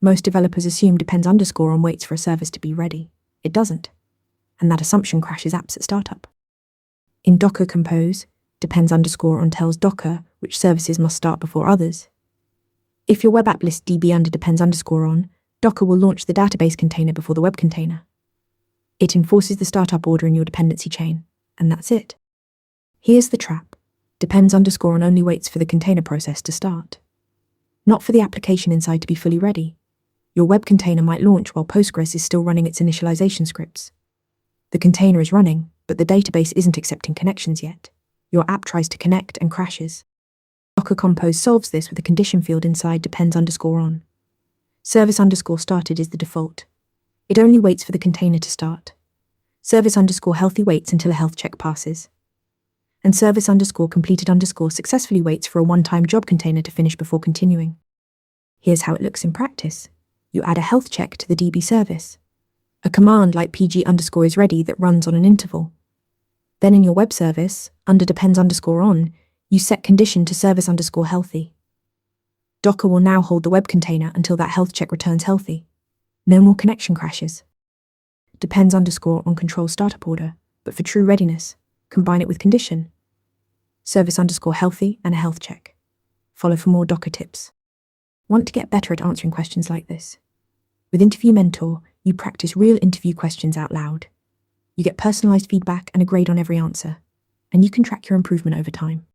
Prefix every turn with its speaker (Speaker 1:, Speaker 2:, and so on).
Speaker 1: Most developers assume depends underscore on waits for a service to be ready. It doesn't, and that assumption crashes apps at startup. In Docker Compose, depends underscore on tells Docker which services must start before others. If your web app lists DB under depends underscore on, Docker will launch the database container before the web container. It enforces the startup order in your dependency chain, and that's it. Here's the trap. Depends underscore on only waits for the container process to start, not for the application inside to be fully ready. Your web container might launch while Postgres is still running its initialization scripts. The container is running, but the database isn't accepting connections yet. Your app tries to connect and crashes. Docker Compose solves this with a condition field inside depends underscore on. Service underscore started is the default. It only waits for the container to start. Service underscore healthy waits until a health check passes. And service underscore completed underscore successfully waits for a one-time job container to finish before continuing. Here's how it looks in practice. You add a health check to the DB service. A command like pg underscore is ready that runs on an interval. Then in your web service, under depends underscore on, you set condition to service underscore healthy. Docker will now hold the web container until that health check returns healthy. No more connection crashes. Depends underscore on control startup order, but for true readiness, combine it with condition. Service underscore healthy and a health check. Follow for more Docker tips. Want to get better at answering questions like this? With Interview Mentor, you practice real interview questions out loud. You get personalized feedback and a grade on every answer, and you can track your improvement over time.